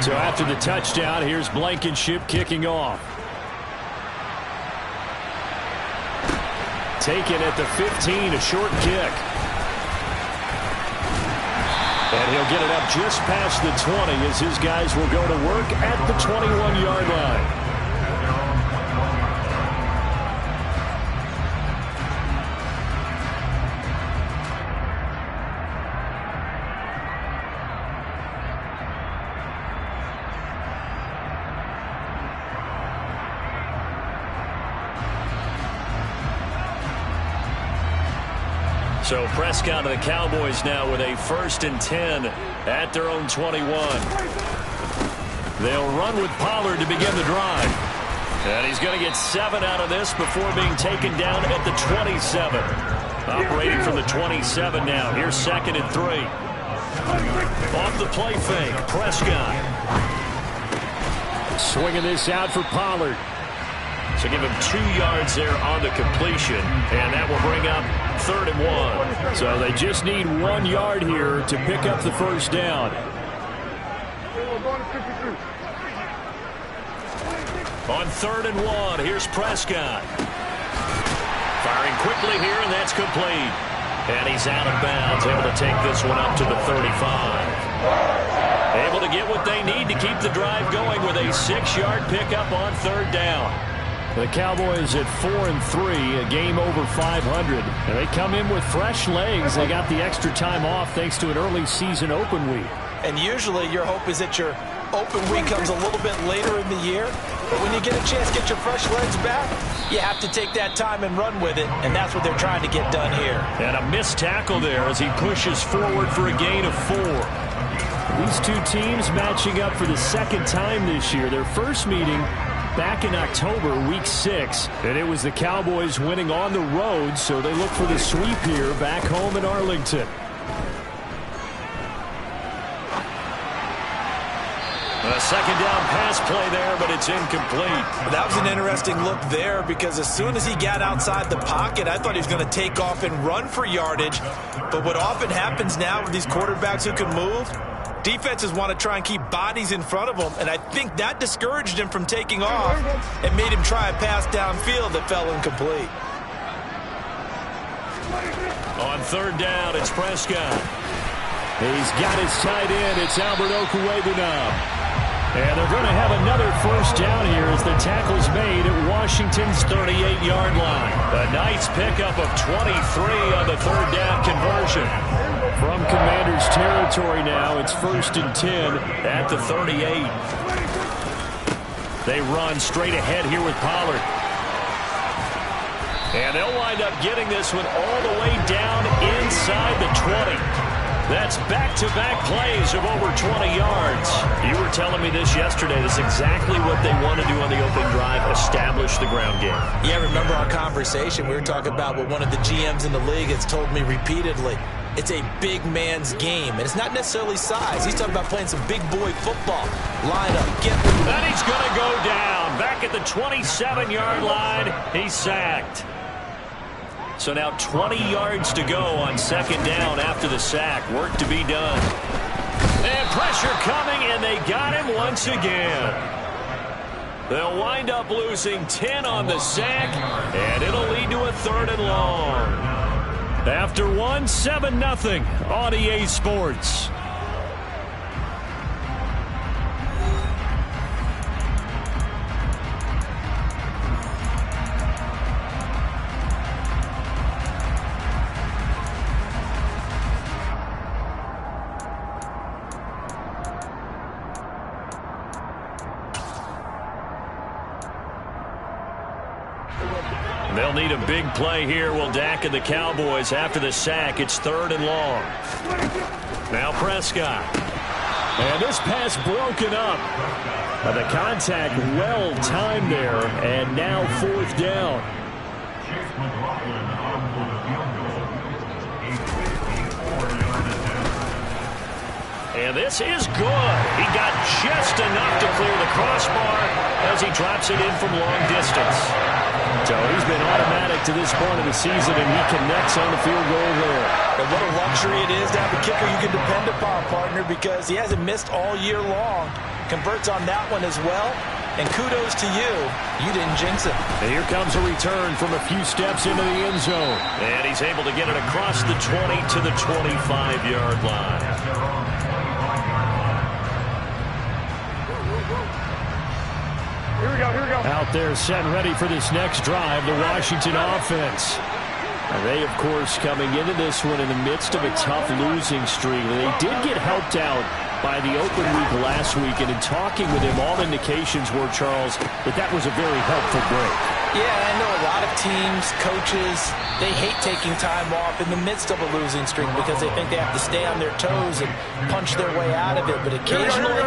So after the touchdown, here's Blankenship kicking off. Taken at the 15, a short kick. And he'll get it up just past the 20 as his guys will go to work at the 21-yard line. So Prescott and the Cowboys now with a 1st and 10 at their own 21. They'll run with Pollard to begin the drive. And he's going to get 7 out of this before being taken down at the 27. Operating from the 27 now. Here's 2nd and 3. Off the play fake, Prescott. Swinging this out for Pollard. So give him 2 yards there on the completion, and that will bring up 3rd and 1. So they just need 1 yard here to pick up the first down. On 3rd and 1, here's Prescott. Firing quickly here, and that's complete. And he's out of bounds, able to take this one up to the 35. Able to get what they need to keep the drive going with a 6-yard pickup on 3rd down. The Cowboys at 4-3, a game over 500. And they come in with fresh legs. They got the extra time off thanks to an early season open week. And usually your hope is that your open week comes a little bit later in the year. But when you get a chance to get your fresh legs back, you have to take that time and run with it. And that's what they're trying to get done here. And a missed tackle there as he pushes forward for a gain of 4. These two teams matching up for the 2nd time this year. Their first meeting back in October, week 6, and it was the Cowboys winning on the road, so they look for the sweep here back home in Arlington. A 2nd down pass play there, but it's incomplete. That was an interesting look there because as soon as he got outside the pocket, I thought he was going to take off and run for yardage. But what often happens now with these quarterbacks who can move, defenses want to try and keep bodies in front of them, and I think that discouraged him from taking off and made him try a pass downfield that fell incomplete. On 3rd down, it's Prescott. He's got his tight end. It's Albert Okwuegbunam. And they're going to have another first down here as the tackle's made at Washington's 38-yard line. A nice pickup of 23 on the 3rd down conversion. From Commander's territory now, it's 1st and 10 at the 38. They run straight ahead here with Pollard. And they'll wind up getting this one all the way down inside the 20. That's back-to-back plays of over 20 yards. You were telling me this yesterday. That's exactly what they want to do on the opening drive, establish the ground game. Yeah, remember our conversation? We were talking about what one of the GMs in the league has told me repeatedly. It's a big man's game, and it's not necessarily size. He's talking about playing some big boy football. Line up, get moving. And he's going to go down. Back at the 27-yard line, he's sacked. So now 20 yards to go on 2nd down after the sack. Work to be done. And pressure coming, and they got him once again. They'll wind up losing 10 on the sack, and it'll lead to a 3rd and long. After 7-0 on EA Sports. They'll need a big play here. Will Dak and the Cowboys after the sack. It's 3rd and long. Now Prescott. And this pass broken up. The contact well timed there. And now 4th down. And this is good. He got just enough to clear the crossbar as he drops it in from long distance. So he's been automatic to this point of the season, and he connects on the field goal there. And what a luxury it is to have a kicker you can depend upon, partner, because he hasn't missed all year long. Converts on that one as well. And kudos to you. You didn't jinx it. And here comes a return from a few steps into the end zone. And he's able to get it across the 20 to the 25-yard line. Here we go. Out there set ready for this next drive, the Washington offense. And they, of course, coming into this one in the midst of a tough losing streak. They did get helped out by the open week last week, and in talking with him, all indications were, Charles, that was a very helpful break. Yeah, I know a lot of teams, coaches, they hate taking time off in the midst of a losing streak because they think they have to stay on their toes and punch their way out of it. But occasionally,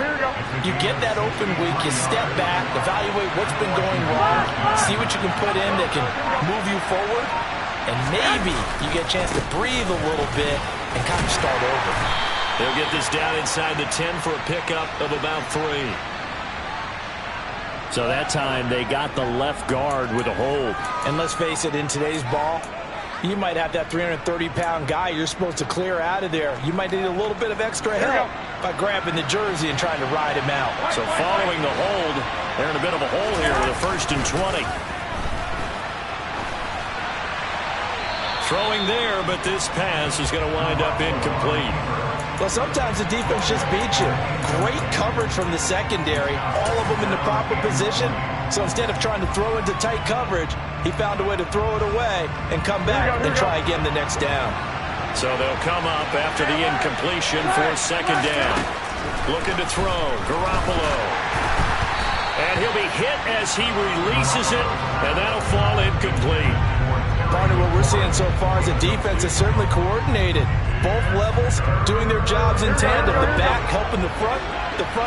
you get that open week, you step back, evaluate what's been going wrong, see what you can put in that can move you forward, and maybe you get a chance to breathe a little bit and kind of start over. They'll get this down inside the 10 for a pickup of about 3. So that time they got the left guard with a hold. And let's face it, in today's ball, you might have that 330-pound guy you're supposed to clear out of there. You might need a little bit of extra help by grabbing the jersey and trying to ride him out. So following the hold, they're in a bit of a hole here with a 1st and 20. Throwing there, but this pass is going to wind up incomplete. Well, sometimes the defense just beats you. Great coverage from the secondary, all of them in the proper position. So instead of trying to throw into tight coverage, he found a way to throw it away and come back and try again the next down. So they'll come up after the incompletion for 2nd down. Looking to throw, Garoppolo. And he'll be hit as he releases it, and that'll fall incomplete. Partner, what we're seeing so far is the defense is certainly coordinated. Both levels doing their jobs in tandem. The back helping the front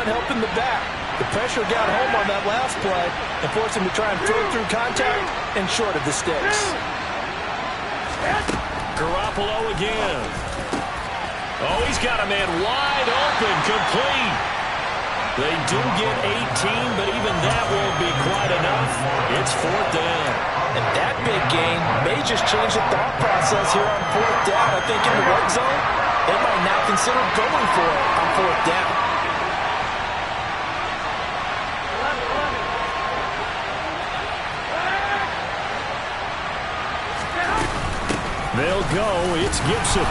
helping the back. The pressure got home on that last play and forced him to try and throw through contact and short of the sticks. Garoppolo again. Oh, he's got a man wide open, complete. They do get 18, but even that won't be quite enough. It's 4th down. And that big gain may just change the thought process here on 4th down. I think in the red zone, they might now consider going for it on 4th down. They'll go. It's Gibson.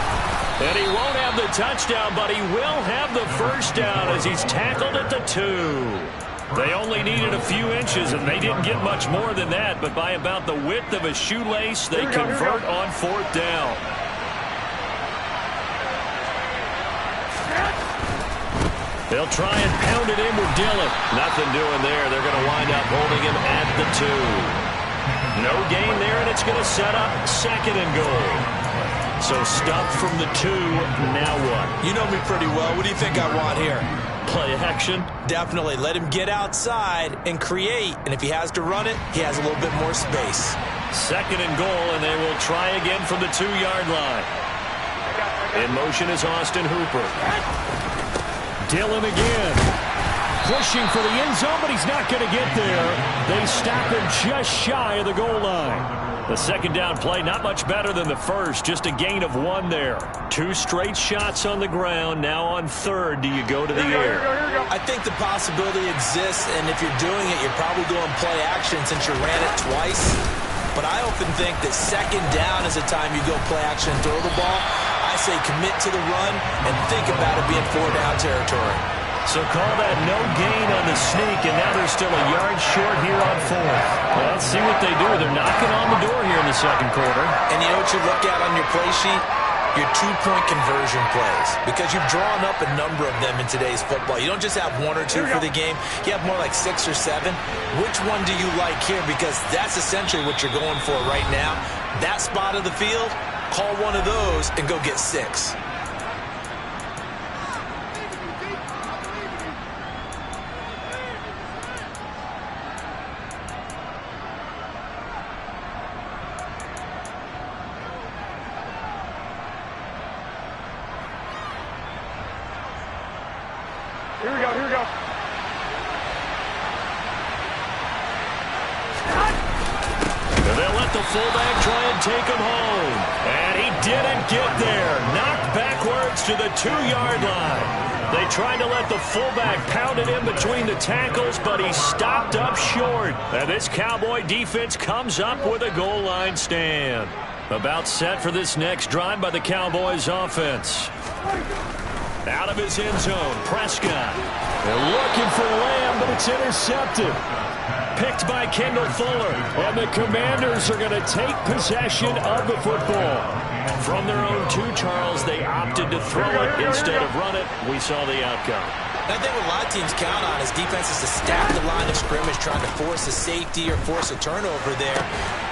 And he won't have the touchdown, but he will have the 1st down as he's tackled at the 2. They only needed a few inches, and they didn't get much more than that, but by about the width of a shoelace, they convert on 4th down. They'll try and pound it in with Dillon. Nothing doing there. They're going to wind up holding him at the 2. No gain there, and it's going to set up 2nd and goal. So stuffed from the 2, now what? You know me pretty well. What do you think I want here? Play action? Definitely. Let him get outside and create. And if he has to run it, he has a little bit more space. 2nd and goal, and they will try again from the 2-yard line. In motion is Austin Hooper. Dillon again. Pushing for the end zone, but he's not going to get there. They stop him just shy of the goal line. The 2nd down play, not much better than the first. Just a gain of 1 there. 2 straight shots on the ground. Now on 3rd, do you go to the air? I think the possibility exists, and if you're doing it, you're probably doing play action since you ran it twice. But I often think that 2nd down is the time you go play action and throw the ball. I say commit to the run and think about it being 4-down territory. So call that no gain on the sneak, and now they're still a yard short here on 4th. Well, let's see what they do. They're knocking on the door here in the 2nd quarter. And you know what you look at on your play sheet? Your 2-point conversion plays. Because you've drawn up a number of them in today's football. You don't just have 1 or 2 for the game. You have more like 6 or 7. Which one do you like here? Because that's essentially what you're going for right now. That spot of the field, call one of those and go get 6. Here we go. let the fullback try and take him home. And he didn't get there. Knocked backwards to the 2-yard line. They tried to let the fullback pound it in between the tackles, but he stopped up short. And this Cowboy defense comes up with a goal line stand. About set for this next drive by the Cowboys offense. Out of his end zone, Prescott. They're looking for Lamb, but it's intercepted. Picked by Kendall Fuller. And the Commanders are going to take possession of the football. From their own 2, Charles, they opted to throw it instead of run it. We saw the outcome. I think what a lot of teams count on is defenses to stack the line of scrimmage, trying to force a safety or force a turnover there.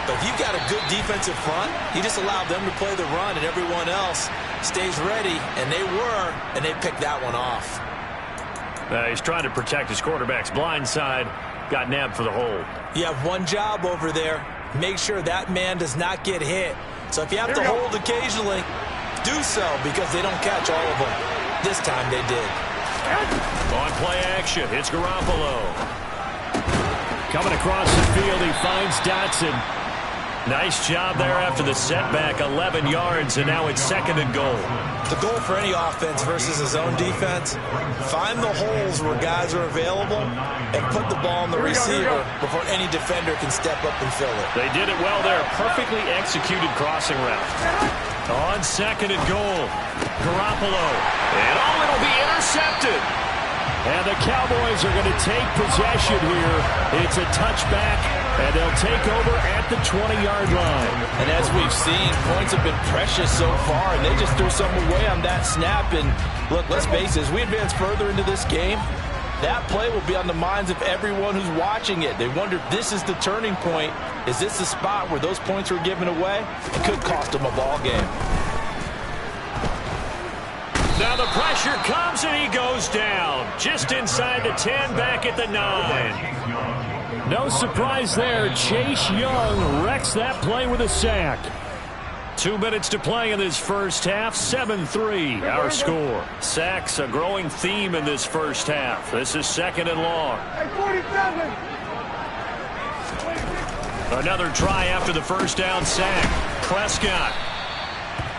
But if you've got a good defensive front, you just allow them to play the run, and everyone else stays ready, and they picked that one off. He's trying to protect his quarterback's blind side. Got nabbed for the hold. You have one job over there. Make sure that man does not get hit. So if you have to hold occasionally, do so, because they don't catch all of them. This time they did. On play action, it's Garoppolo. Coming across the field, he finds Dotson. Nice job there after the setback, 11 yards, and now it's 2nd and goal. The goal for any offense versus his own defense, find the holes where guys are available and put the ball in the receiver before any defender can step up and fill it. They did it well there. Perfectly executed crossing route. On 2nd and goal, Garoppolo. And it'll be intercepted. And the Cowboys are going to take possession here. It's a touchback, and they'll take over at the 20-yard line. And as we've seen, points have been precious so far, and they just threw something away on that snap. And look, let's face it, as we advance further into this game, that play will be on the minds of everyone who's watching it. They wonder if this is the turning point. Is this the spot where those points were given away? It could cost them a ball game. Now the pressure comes and he goes down. Just inside the 10, back at the 9. No surprise there. Chase Young wrecks that play with a sack. 2 minutes to play in this first half. 7-3 our score. Sacks a growing theme in this first half. This is 2nd and long. Another try after the first down sack. Prescott.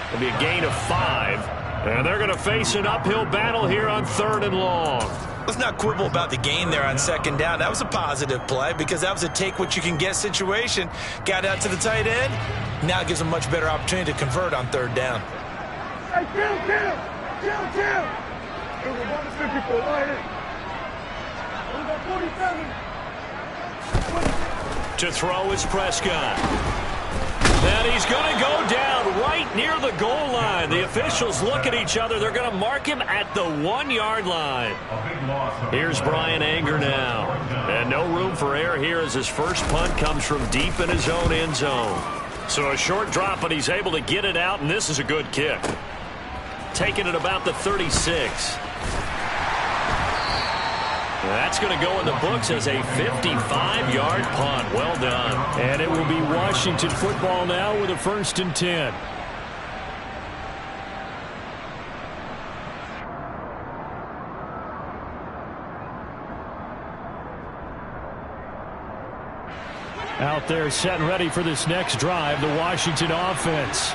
It'll be a gain of 5. And they're going to face an uphill battle here on 3rd and long. Let's not quibble about the gain there on 2nd down. That was a positive play because that was a take-what-you-can-get situation. Got out to the tight end. Now it gives them a much better opportunity to convert on 3rd down. Hey, chill. To throw is Prescott. And he's going to go down right near the goal line. The officials look at each other. They're going to mark him at the 1-yard line. Here's Brian Anger now. And no room for error here as his first punt comes from deep in his own end zone. So a short drop, but he's able to get it out, and this is a good kick. Taking it about the 36. That's going to go in the books as a 55-yard punt. Well done. And it will be Washington football now with a 1st and 10. Out there set and ready for this next drive, the Washington offense.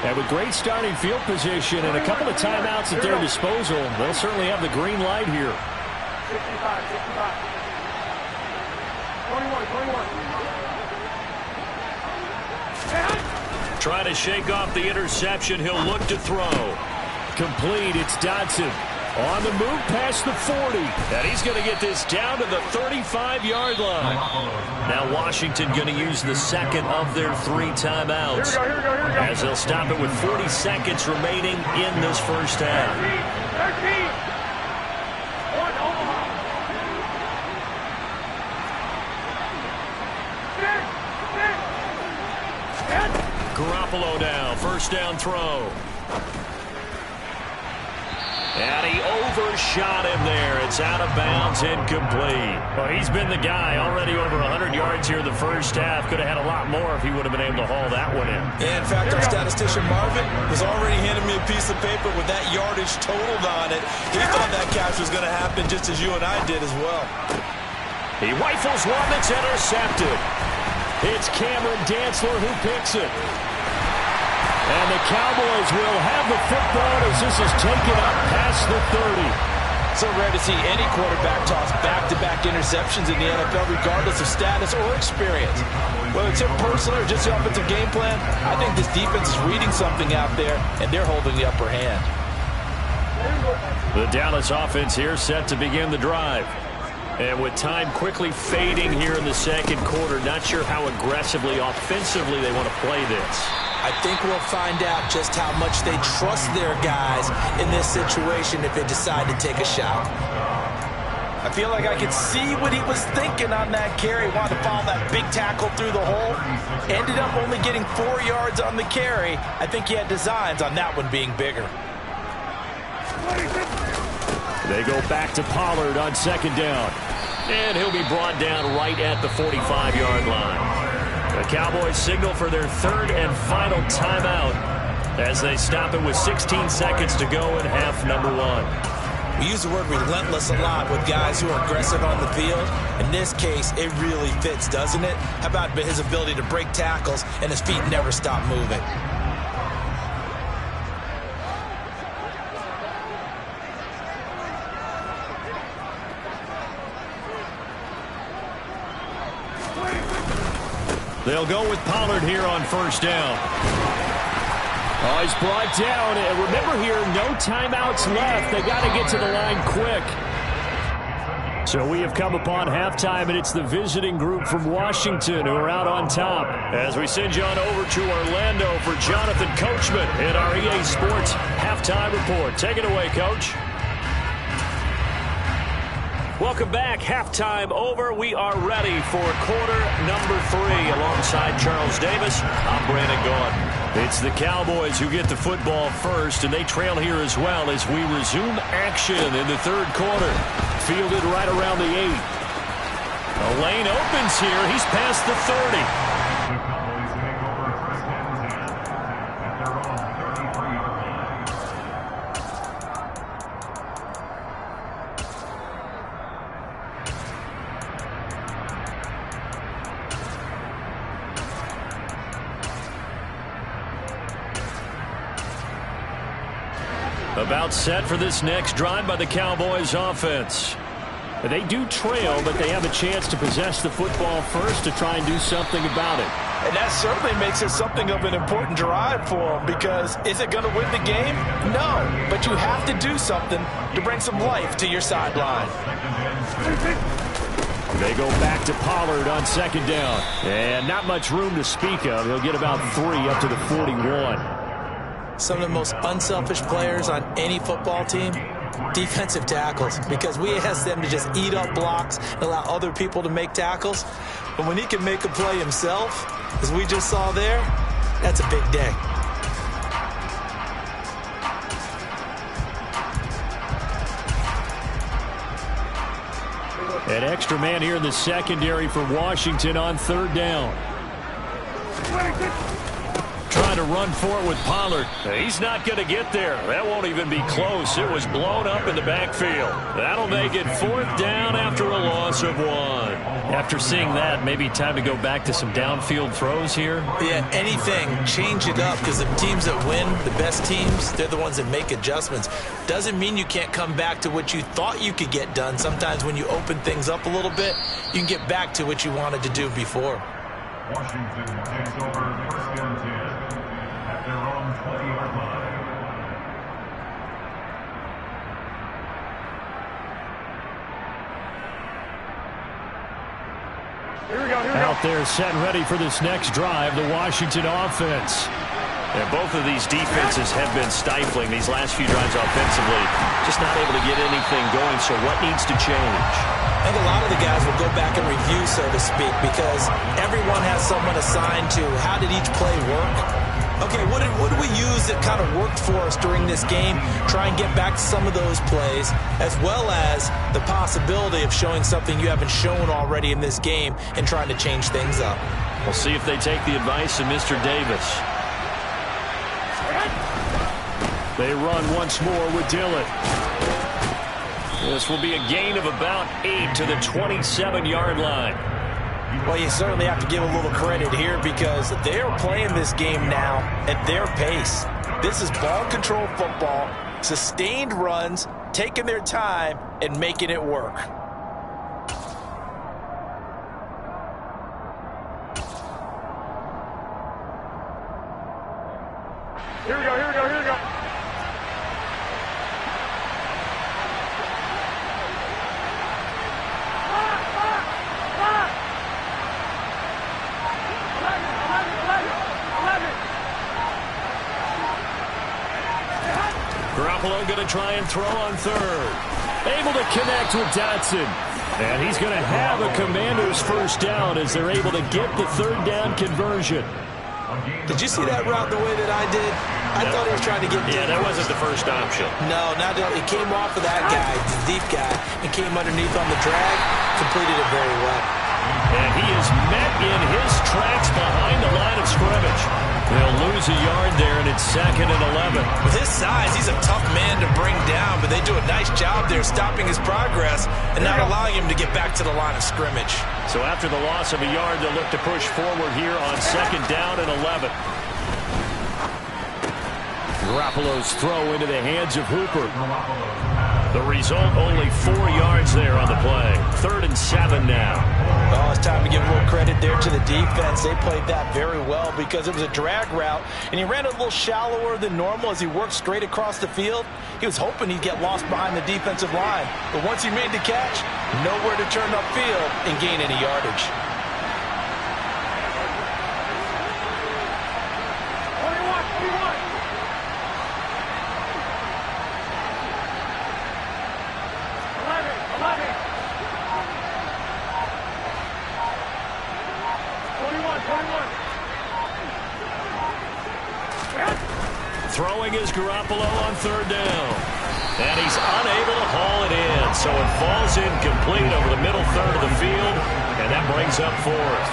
And with great starting field position and a couple of timeouts at their disposal, they'll certainly have the green light here. 65. 21. Trying to shake off the interception. He'll look to throw. Complete. It's Dotson. On the move past the 40. And he's going to get this down to the 35-yard line. Now Washington going to use the 2nd of their 3 timeouts. Here we go. As they'll stop it with 40 seconds remaining in this first half. 13. Garoppolo now, 1st down throw. And he overshot him there. It's out of bounds, incomplete. Well, he's been the guy already over 100 yards here in the first half. Could have had a lot more if he would have been able to haul that one in. Yeah, in fact, our statistician Marvin was already handing me a piece of paper with that yardage totaled on it. He thought that catch was going to happen just as you and I did as well. He rifles one that's intercepted. It's Cameron Dantzler who picks it. And the Cowboys will have the football as this is taken up past the 30. So rare to see any quarterback toss back-to-back interceptions in the NFL, regardless of status or experience. Whether it's him personally or just the offensive game plan, I think this defense is reading something out there, and they're holding the upper hand. The Dallas offense here set to begin the drive. And with time quickly fading here in the second quarter, not sure how aggressively, offensively they want to play this. I think we'll find out just how much they trust their guys in this situation if they decide to take a shot. I feel like I could see what he was thinking on that carry. Wanted to follow that big tackle through the hole. Ended up only getting 4 yards on the carry. I think he had designs on that one being bigger. They go back to Pollard on second down. And he'll be brought down right at the 45-yard line. The Cowboys signal for their third and final timeout as they stop it with 16 seconds to go in half number 1. We use the word relentless a lot with guys who are aggressive on the field. In this case, it really fits, doesn't it? How about his ability to break tackles and his feet never stop moving? They'll go with Pollard here on first down. Oh, he's brought down. And remember here, no timeouts left. They got to get to the line quick. So we have come upon halftime, and it's the visiting group from Washington who are out on top. As we send you on over to Orlando for Jonathan Coachman in our EA Sports halftime report. Take it away, Coach. Welcome back. Halftime over. We are ready for quarter number 3 alongside Charles Davis. I'm Brandon Gaudin. It's the Cowboys who get the football first, and they trail here as well as we resume action in the third quarter. Fielded right around the 8. A lane opens here. He's past the 30. About set for this next drive by the Cowboys offense. They do trail, but they have a chance to possess the football first to try and do something about it. And that certainly makes it something of an important drive for them, because is it going to win the game? No, but you have to do something to bring some life to your sideline. They go back to Pollard on second down. And not much room to speak of. He'll get about 3 up to the 41. Some of the most unselfish players on any football team, defensive tackles, because we ask them to just eat up blocks and allow other people to make tackles. But when he can make a play himself, as we just saw there, that's a big day. An extra man here in the secondary for Washington on third down. Trying to run for it with Pollard. He's not going to get there. That won't even be close. It was blown up in the backfield. That'll make it fourth down after a loss of 1. After seeing that, maybe time to go back to some downfield throws here. Yeah, anything. Change it up, because the teams that win, the best teams, they're the ones that make adjustments. Doesn't mean you can't come back to what you thought you could get done. Sometimes when you open things up a little bit, you can get back to what you wanted to do before. Washington takes over first and 10 at their own 20-yard line. Here we go. Out there set and ready for this next drive, the Washington offense. And both of these defenses have been stifling these last few drives offensively. Just not able to get anything going, so what needs to change? I think a lot of the guys will go back and review, so to speak, because everyone has someone assigned to how did each play work. Okay, what did we use that kind of worked for us during this game? Try and get back to some of those plays, as well as the possibility of showing something you haven't shown already in this game and trying to change things up. We'll see if they take the advice of Mr. Davis. They run once more with Dillon. This will be a gain of about 8 to the 27-yard line. Well, you certainly have to give a little credit here because they're playing this game now at their pace. This is ball control football, sustained runs, taking their time and making it work. Here we go, here we go, here we go. Garoppolo going to try and throw on third. Able to connect with Dotson. And he's going to have a Commander's first down as they're able to get the third down conversion. Did you see that route the way that I did? I thought he was trying to get deep. Yeah, that wasn't the first option. No, not that. It came off of that guy, the deep guy, and came underneath on the drag. Completed it very well. And he is met in his tracks behind the line of scrimmage. They'll lose a yard there, and it's 2nd and 11. With his size, he's a tough man to bring down, but they do a nice job there stopping his progress and not allowing him to get back to the line of scrimmage. So after the loss of a yard, they'll look to push forward here on 2nd down and 11. Garoppolo's throw into the hands of Hooper. The result, only 4 yards there on the play. 3rd and 7 now. Well, it's time to give a little credit there to the defense. They played that very well because it was a drag route, and he ran a little shallower than normal as he worked straight across the field. He was hoping he'd get lost behind the defensive line. But once he made the catch, nowhere to turn upfield and gain any yardage. 21. Throwing is Garoppolo on 3rd down. And he's unable to haul it in. So it falls incomplete over the middle third of the field. And that brings up 4th.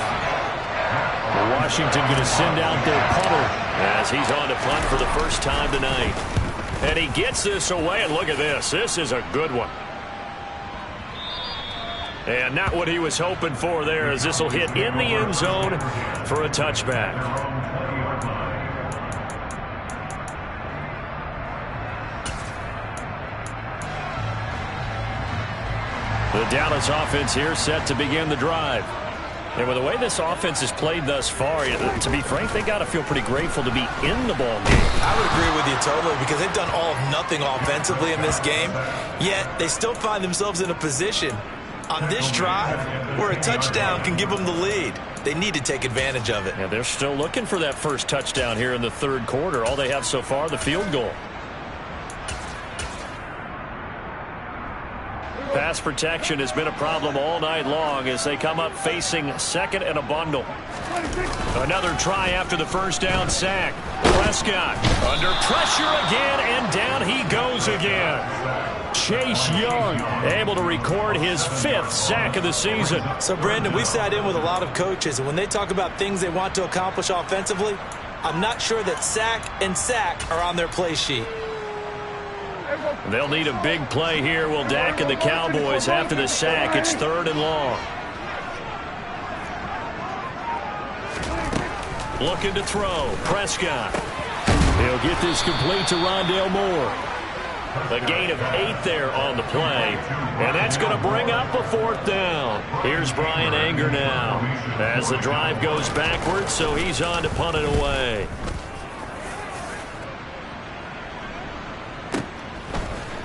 Washington going to send out their punter as he's on to punt for the first time tonight. And he gets this away. And look at this. This is a good one. And not what he was hoping for there, as this will hit in the end zone for a touchback. The Dallas offense here set to begin the drive. And with the way this offense has played thus far, to be frank, they got to feel pretty grateful to be in the ball game. I would agree with you totally because they've done all of nothing offensively in this game, yet they still find themselves in a position on this drive where a touchdown can give them the lead. They need to take advantage of it. And they're still looking for that first touchdown here in the 3rd quarter. All they have so far, the field goal. Pass protection has been a problem all night long as they come up facing 2nd and a bundle. Another try after the first down sack. Prescott under pressure again, and down he goes again. Chase Young able to record his 5th sack of the season. So, Brandon, we've sat in with a lot of coaches, and when they talk about things they want to accomplish offensively, I'm not sure that sack and sack are on their play sheet. They'll need a big play here, will Dak and the Cowboys after the sack. It's 3rd and long. Looking to throw. Prescott. He'll get this complete to Rondale Moore. A gain of 8 there on the play. And that's going to bring up a 4th down. Here's Brian Anger now as the drive goes backwards, so he's on to punt it away.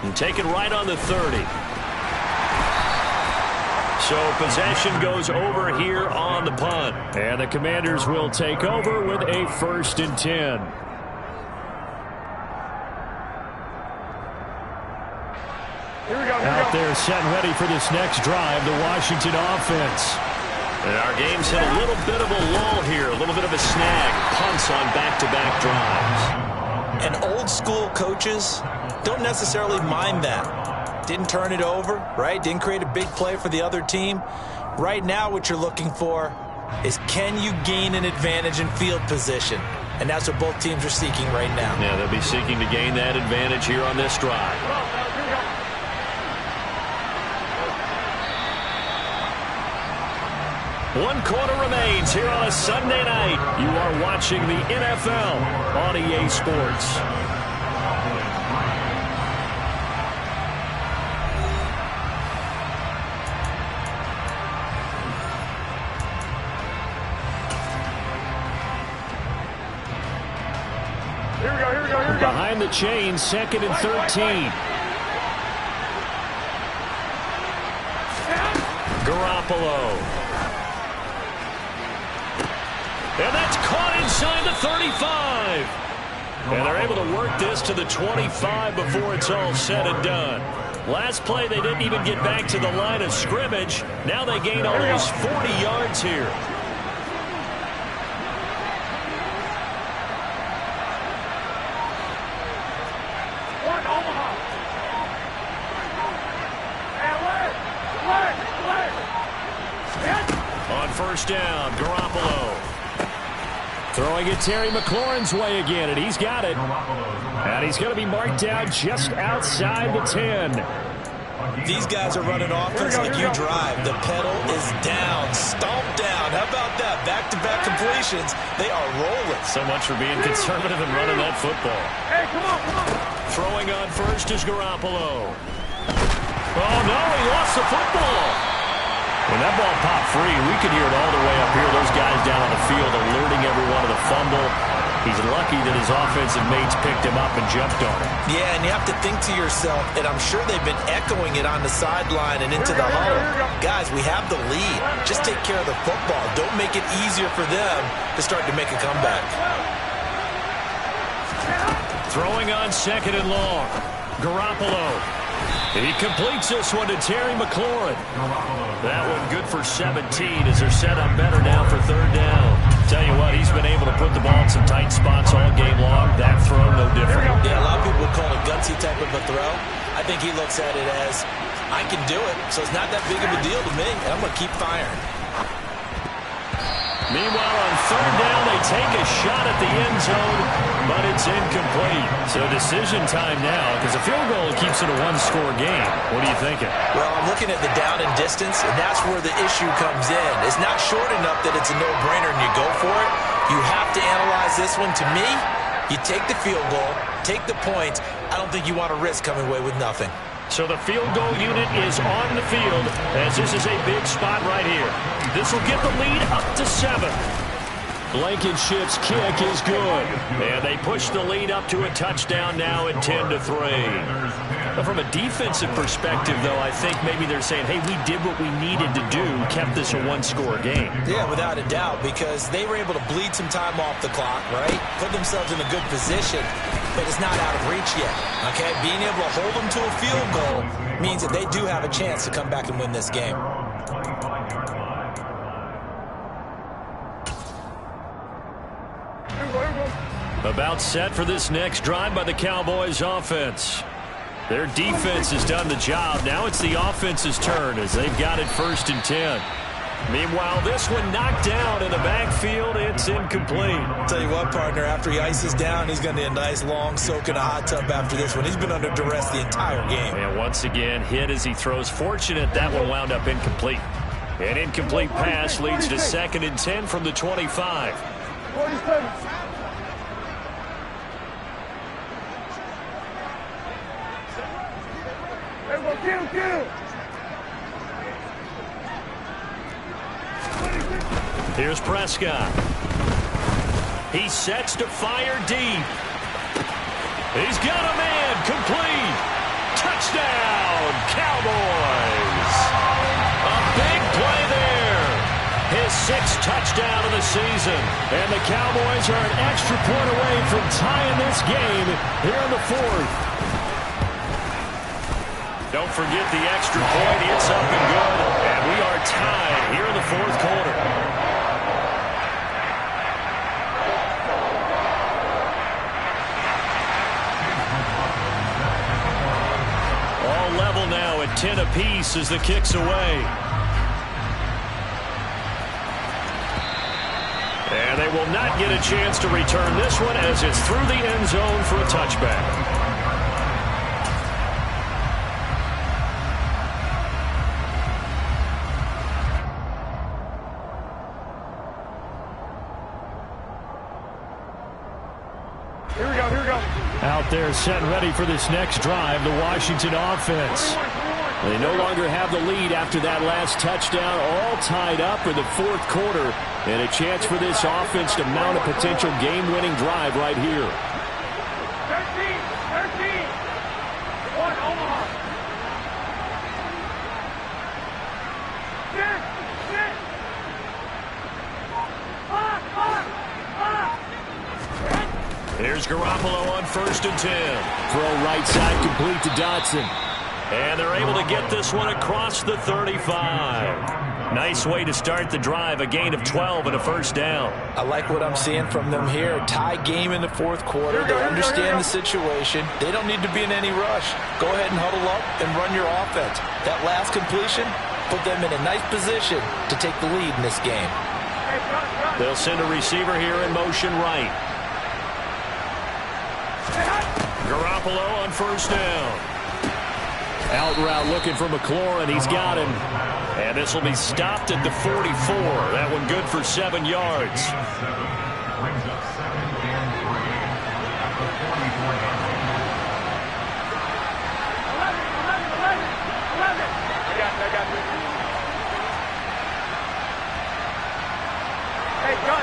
And take it right on the 30. So possession goes over here on the punt. And the Commanders will take over with a 1st and 10. Out there set and ready for this next drive, the Washington offense. And our game's hit a little bit of a lull here, a little bit of a snag. Punts on back-to-back drives. And old school coaches don't necessarily mind that. Didn't turn it over, right? Didn't create a big play for the other team. Right now what you're looking for is, can you gain an advantage in field position? And that's what both teams are seeking right now. Yeah, they'll be seeking to gain that advantage here on this drive. 1 quarter remains here on a Sunday night. You are watching the NFL on EA Sports. Here we go, here we go, here we go. Behind the chains, 2nd and 13. Garoppolo. And that's caught inside the 35. And they're able to work this to the 25 before it's all said and done. Last play, they didn't even get back to the line of scrimmage. Now they gain almost 40 yards here. On first down, Garoppolo. Throwing it Terry McLaurin's way again, and he's got it. And he's going to be marked down just outside the 10. These guys are running offense like you drive. The pedal is down, stomped down. How about that? Back-to-back completions. They are rolling. So much for being conservative and running that football. Hey, come on, come on. Throwing on first is Garoppolo. Oh, no, he lost the football. When that ball popped free, we could hear it all the way up here. Those guys down on the field alerting everyone of the fumble. He's lucky that his offensive mates picked him up and jumped on him. Yeah, and you have to think to yourself, and I'm sure they've been echoing it on the sideline and into the huddle. Guys, we have the lead. Just take care of the football. Don't make it easier for them to start to make a comeback. Throwing on 2nd and long. Garoppolo. He completes this one to Terry McLaurin. That one good for 17 as they're set up better now for 3rd down. Tell you what, he's been able to put the ball in some tight spots all game long. That throw, no different. Yeah, a lot of people call it gutsy type of a throw. I think he looks at it as, I can do it, so it's not that big of a deal to me, and I'm going to keep firing. Meanwhile, on 3rd down, they take a shot at the end zone, but it's incomplete. So decision time now, because a field goal keeps it a one-score game. What are you thinking? Well, I'm looking at the down and distance, and that's where the issue comes in. It's not short enough that it's a no-brainer and you go for it. You have to analyze this one. To me, you take the field goal, take the points. I don't think you want to risk coming away with nothing. So the field goal unit is on the field as this is a big spot right here. This will get the lead up to 7. Blankenship's kick is good. And they push the lead up to a touchdown now at 10-3. From a defensive perspective, though, I think maybe they're saying, hey, we did what we needed to do, kept this a one-score game. Yeah, without a doubt, because they were able to bleed some time off the clock, right? Put themselves in a good position, but it's not out of reach yet, okay? Being able to hold them to a field goal means that they do have a chance to come back and win this game. About set for this next drive by the Cowboys offense. Their defense has done the job. Now it's the offense's turn as they've got it 1st and 10. Meanwhile, this one knocked down in the backfield. It's incomplete. I'll tell you what, partner, after he ices down, he's going to need a nice long soak in a hot tub after this one. He's been under duress the entire game. And once again, hit as he throws. Fortunate that one wound up incomplete. An incomplete pass leads to 2nd and 10 from the 25. 47. Get him. Here's Prescott. He sets to fire deep. He's got a man. Complete. Touchdown, Cowboys. A big play there. His 6th touchdown of the season. And the Cowboys are an extra point away from tying this game here in the 4th. Don't forget the extra point. It's up and good. And we are tied here in the 4th quarter. All level now at 10 apiece as the kick's away. And they will not get a chance to return this one as it's through the end zone for a touchback. Out there set and ready for this next drive, the Washington offense. They no longer have the lead after that last touchdown, all tied up in the fourth quarter, and a chance for this offense to mount a potential game-winning drive right here. 13. 1, Omaha. 6. Here's Garoppolo on 1st and 10. Throw right side complete to Dotson. And they're able to get this one across the 35. Nice way to start the drive, a gain of 12 and a first down. I like what I'm seeing from them here. Tie game in the fourth quarter. They understand the situation. They don't need to be in any rush. Go ahead and huddle up and run your offense. That last completion put them in a nice position to take the lead in this game. They'll send a receiver here in motion right. Garoppolo on 1st down. Out route looking for McLaurin. He's got him. And this will be stopped at the 44. That one good for 7 yards. Brings up 2nd and 3 at the 44-yard line. 11. I got you. Hey, Gun.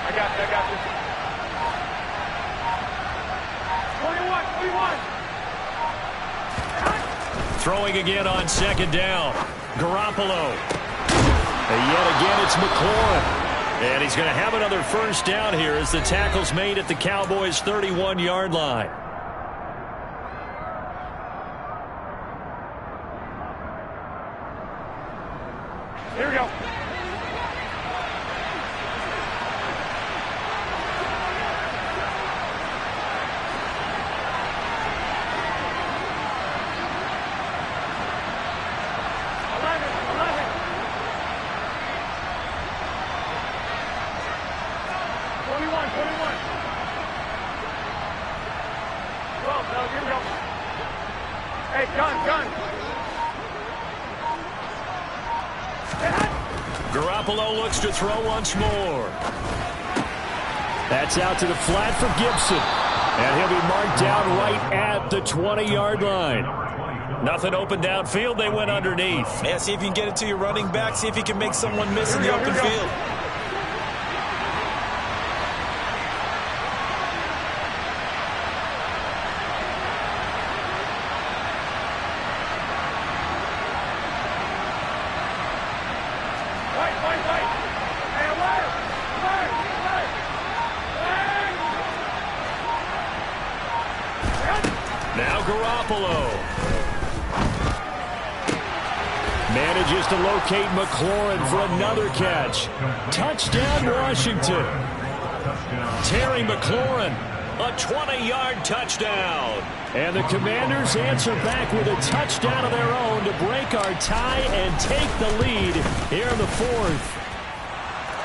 I got you. 21. Throwing again on 2nd down. Garoppolo. And yet again, it's McLaurin. And he's going to have another first down here as the tackle's made at the Cowboys' 31-yard line. Here we go. Garoppolo looks to throw once more. That's out to the flat for Gibson. And he'll be marked down right at the 20-yard line. Nothing open downfield. They went underneath. Yeah, see if you can get it to your running back. See if you can make someone miss in the open field. Now Garoppolo. Manages to locate McLaurin for another catch. Touchdown, Washington. Terry McLaurin, a 20-yard touchdown. And the Commanders answer back with a touchdown of their own to break our tie and take the lead here in the fourth.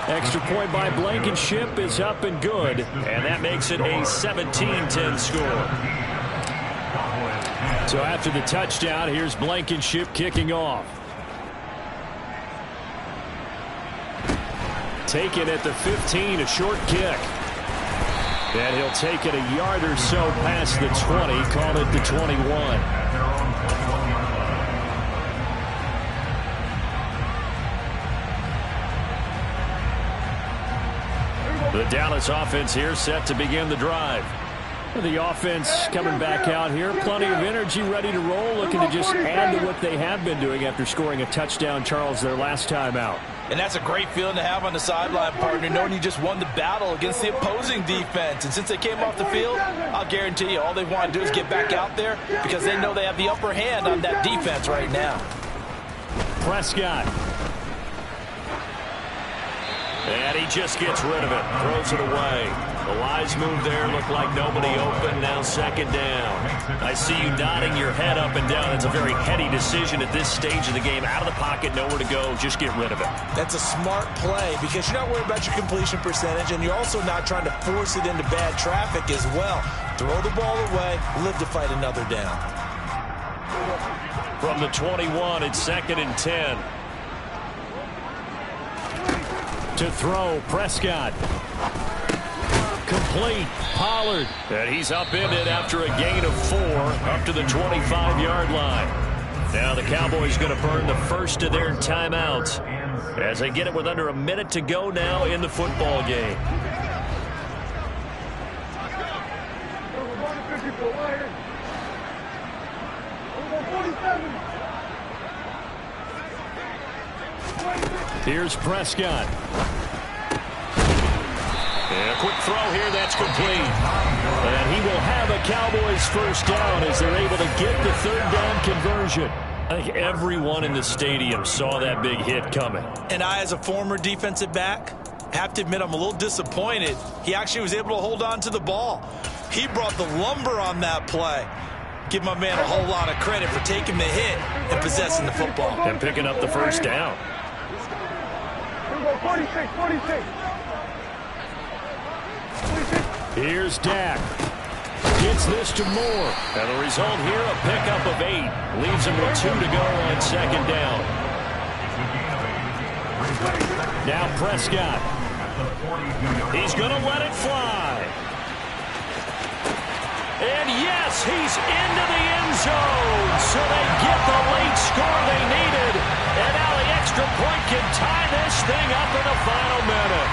Extra point by Blankenship is up and good. And that makes it a 17-10 score. So after the touchdown, here's Blankenship kicking off. Taken at the 15, a short kick. And he'll take it a yard or so past the 20, call it the 21. The Dallas offense here set to begin the drive. The offense coming back out here. Plenty of energy, ready to roll, looking to just add to what they have been doing after scoring a touchdown, Charles, their last time out. And that's a great feeling to have on the sideline, partner, knowing you just won the battle against the opposing defense. And since they came off the field, I'll guarantee you all they want to do is get back out there because they know they have the upper hand on that defense right now. Prescott. And he just gets rid of it, throws it away. The wise move there, looked like nobody open, now 2nd down. I see you nodding your head up and down. It's a very heady decision at this stage of the game. Out of the pocket, nowhere to go, just get rid of it. That's a smart play because you're not worried about your completion percentage, and you're also not trying to force it into bad traffic as well. Throw the ball away, live to fight another down. From the 21, it's 2nd and 10. To throw, Prescott. Complete. Pollard. And he's upended after a gain of 4 up to the 25-yard line. Now the Cowboys going to burn the first of their timeouts as they get it with under a minute to go now in the football game. Here's Prescott. And a quick throw here, that's complete. And he will have a Cowboys first down as they're able to get the third down conversion. I think everyone in the stadium saw that big hit coming. And I, as a former defensive back, have to admit I'm a little disappointed. He actually was able to hold on to the ball. He brought the lumber on that play. Give my man a whole lot of credit for taking the hit and possessing the football. And picking up the first down. 46. Here's Dak. Gets this to Moore. And the result here, a pickup of 8. Leaves him with 2 to go on second down. Now Prescott. He's going to let it fly. And yes, he's into the end zone. So they get the late score they needed. And now the extra point can tie this thing up in the final minute.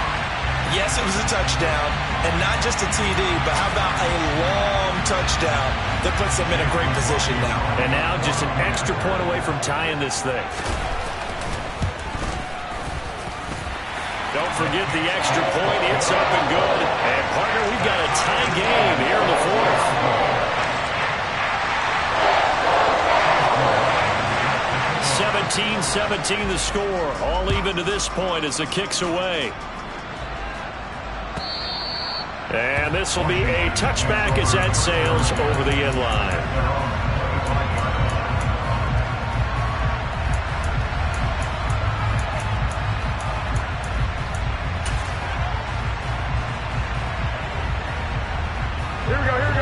Yes, it was a touchdown, and not just a TD, but how about a long touchdown that puts them in a great position now. And now just an extra point away from tying this thing. Don't forget the extra point. It's up and good. And, partner, we've got a tie game here in the fourth. 17-17 the score. All even to this point as the kick's away. And this will be a touchback as that sails over the end line.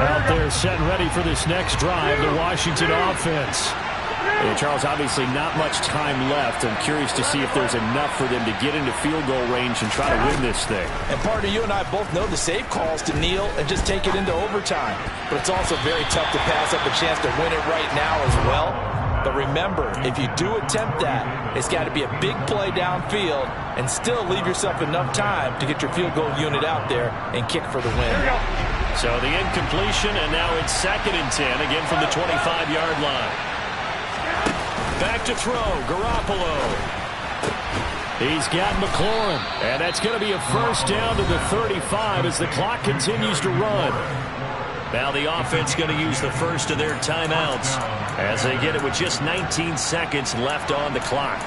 Out there set and ready for this next drive, the Washington offense. And Charles, obviously not much time left. I'm curious to see if there's enough for them to get into field goal range and try to win this thing. And partner, you and I both know the safe calls to kneel and just take it into overtime. But it's also very tough to pass up a chance to win it right now as well. But remember, if you do attempt that, it's got to be a big play downfield and still leave yourself enough time to get your field goal unit out there and kick for the win. So the incompletion, and now it's 2nd and 10, again from the 25-yard line. Back to throw, Garoppolo. He's got McLaurin, and that's going to be a first down to the 35 as the clock continues to run. Now the offense going to use the first of their timeouts as they get it with just 19 seconds left on the clock.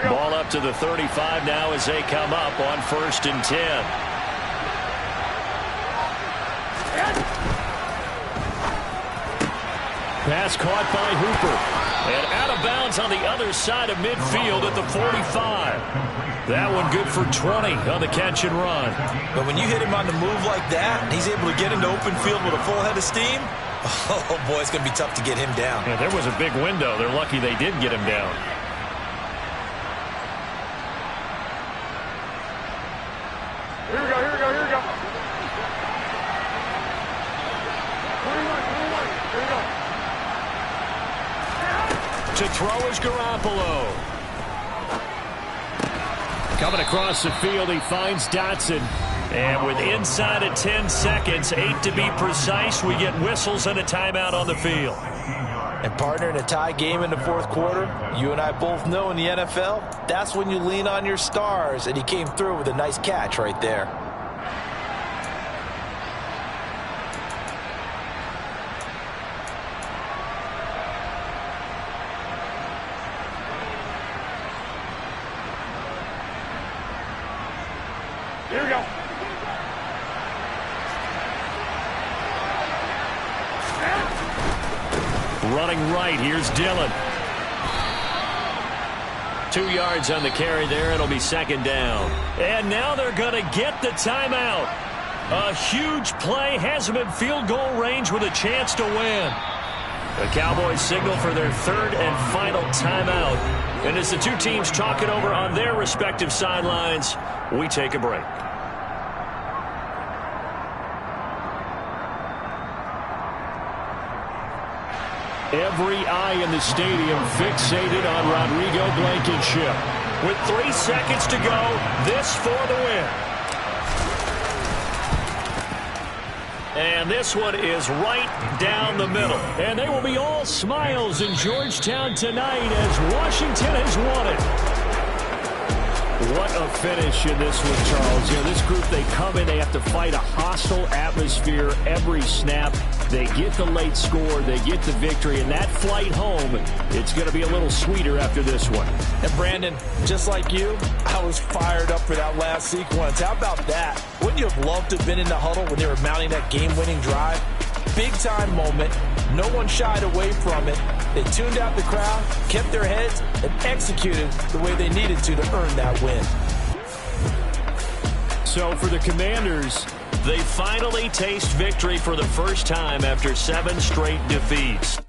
Ball up to the 35 now as they come up on 1st and 10. Pass caught by Hooper. And out of bounds on the other side of midfield at the 45. That one good for 20 on the catch and run. But when you hit him on the move like that, and he's able to get into open field with a full head of steam, oh boy, it's going to be tough to get him down. Yeah, there was a big window. They're lucky they did get him down. Here we go. 21, here we go. To throw is Garoppolo. Coming across the field, he finds Dotson. And with inside of 10 seconds, 8 to be precise, we get whistles and a timeout on the field. And partner, in a tie game in the fourth quarter, you and I both know in the NFL, that's when you lean on your stars, and he came through with a nice catch right there. Here we go. Running right, here's Dillon. 2 yards on the carry there. It'll be second down. And now they're going to get the timeout. A huge play has them in field goal range with a chance to win. The Cowboys signal for their third and final timeout. And as the two teams talk it over on their respective sidelines, we take a break. Every eye in the stadium fixated on Rodrigo Blankenship. With 3 seconds to go, this for the win. And this one is right down the middle. And they will be all smiles in Georgetown tonight as Washington has won it. What a finish in this one, Charles. You know, this group, they come in, they have to fight a hostile atmosphere every snap. They get the late score, they get the victory, and that flight home, it's going to be a little sweeter after this one. And Brandon, just like you, I was fired up for that last sequence. How about that? Wouldn't you have loved to have been in the huddle when they were mounting that game-winning drive? Big-time moment. No one shied away from it. They tuned out the crowd, kept their heads, and executed the way they needed to earn that win. So for the Commanders, they finally taste victory for the first time after 7 straight defeats.